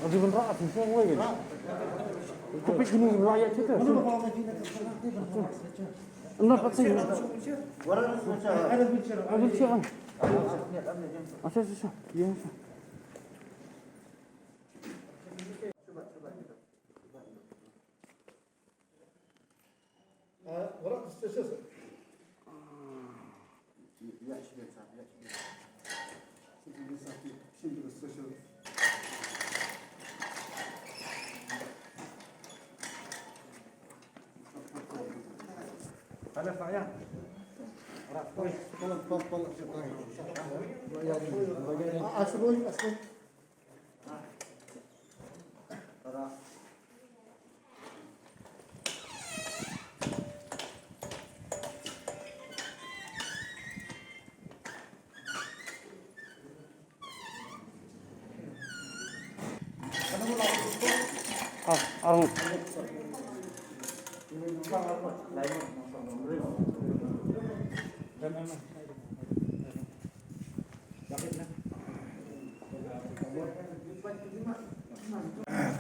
Di beneran semua lagi. Tapi gini rakyat kita. Enggak pasti. Ada bicara. Asal. Ya. What is this? Ada saya.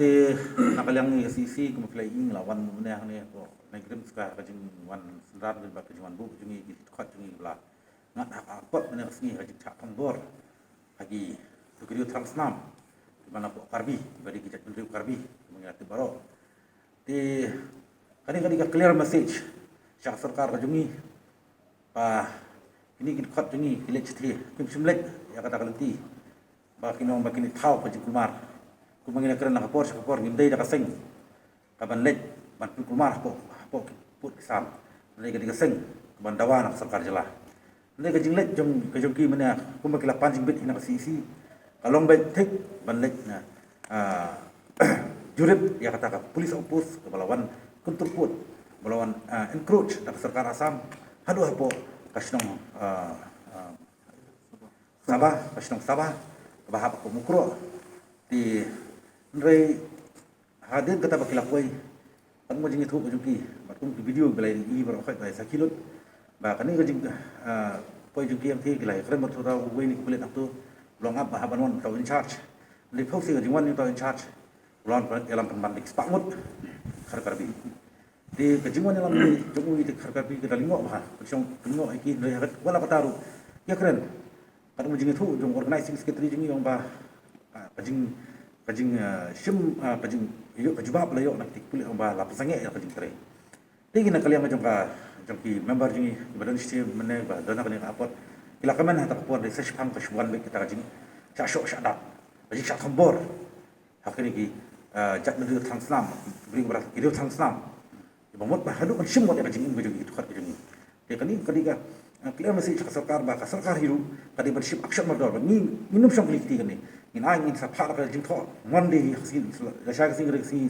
Di nakaliang ni sisi kumaplaying lawan muna ni ko nagrim ska kajing wan sendrat din ba kajing wan bu jungi di khat jungi bla ngat akot mena sni kajing chak tambor lagi tukriu transnam di mana po karbi bagi kita tukriu karbi mengerti baro di kani ka clear message syak sarkar kajungi pa ini kita khat jungi kilet chthi kim simlet ya kata kalenti ba kinong ba kini thau kajing kumar kumangina keren nak kapor ngindai dah kaseng kaban lej ban kumar po put kisam nai ka kaseng ban dawa nak sarkar jela nai ka jinglet jong ka jongki mana kumakila panjing bit ina kasisi kalong bet thik ban lej na jurip ya kata ka polis opus ka balawan kuntur put balawan encroach dak sarkar asam hadu hapo kasnong sabah bahap ko mukro di Nrai hadir kata bakila koi, kan mo jingi thup jungki, batum video belai ini berokat belai sakilot, bahkan ini kajing koi jungki yang tiga belai, keren betul tahu koi ini kulit aku, belum apa haban wan tahu in charge, di posisi kajing wan ini tahu in charge, belum dalam pembandik spakmut, karbi, di kajing wan dalam jumlah itu karbi kita lingok bah, lingok iki dari hakat wala pataru, ya keren, kan mo jingi thup jung organizing secretary jingi yang bah kajing sim kajing yuk kajubap la yuk nak tikul ba la pasange ya kajing tre tigi nak kalian jongki member jingi badan sih mene ba dana kalian apot kila kaman hata kapor de sesh pang kashwan be kita kajing cha shok shadat kajing cha thambor hakini ki jak medu translam bring berat video translam ibamot ba halu kan sim wat kajing be jingi tukar kajing te kani kadiga clear message ka sarkar ba ka sarkar hiru kadi bership action modal ni minum syang keliti kani in ai in sapar ka jing tho monday sin la sha sin sin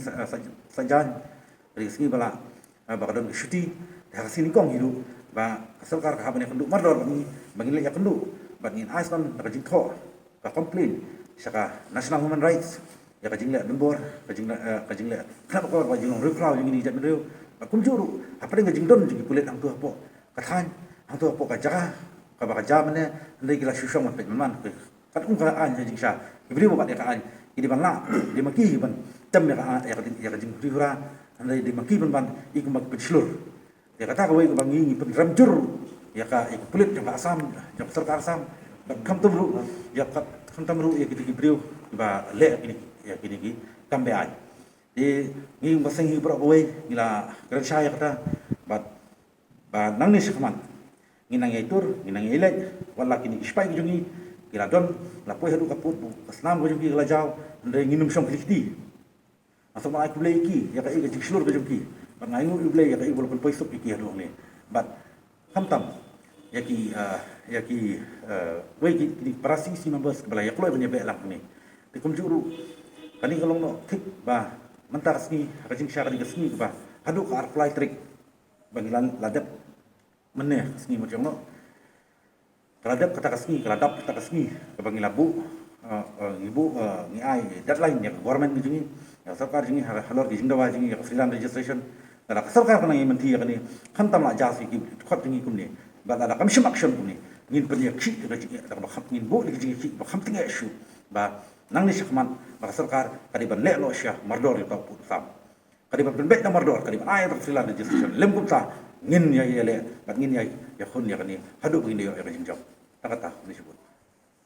sajan ri sin bala ba kadang shuti da sin kong hiru ba sarkar ka habane kendu mador ni bangin le ya kendu ba in ai son ka jing tho ka complain saka national human rights ya ka jing le nombor ka jing le kenapa ko ba jing reply jing ni jat medu ba kumjuru apa dengan jing don jing pulet ang tu apa kathan ang tu apa ka jaga ka ba ka jamane ndai kila shushong ma pe man kan ungka an jing sha ibri mo dia kaan ini bangla di maki ban tem ya ka jing rihura andai di maki ban iku mak peslur dia kata ko iku bangi pen jur ya ka iku kulit jang asam jang sarkar asam kam tumru ya kam tumru ya gitu ibriu ba le ini ya gini gi kambe ai di ngi masang hi bro boy ngila keren saya kata ba nang ni sikman nginang itur nginang ilek wala kini ispai jungi kila don la poi hadu kaput kasnam go jumki la jaw ndai nginum syong klikti aso ma aku blai ki ya ka iga jikslur go jumki ba ngai ngu blai ya ka ibol poi sup ki hadu ni bat hamtam ya ki wei ki ni parasi si members bala ya kloi banya be lang ni te kum juru kani kalong no tik ba mentar sni ka jing syar di sni ba hadu ka apply trick bangilan ladap meneh sni mo jong no Keladap kata kasni, kebangi labu, ibu, ni ai, deadline yang government ni ya sarkar jingi halor ki jindawa jingi freelance registration dala sarkar kana ngi menti yakani khantam la jasi ki khot jingi kumni ba dala kam shim action kumni ngin pen yak chi da jingi da ba kham ngin bo li jingi chi ba kham tinga issue ba nang ni shikman ba sarkar kadiban le lo sya mardor yo pu sam kadiban ben bet na mardor kadiban ay freelance registration lem kum ta ngin ya yele ba ngin ya khun yakani hadu ko indi yo ya jingjam takata ni sebut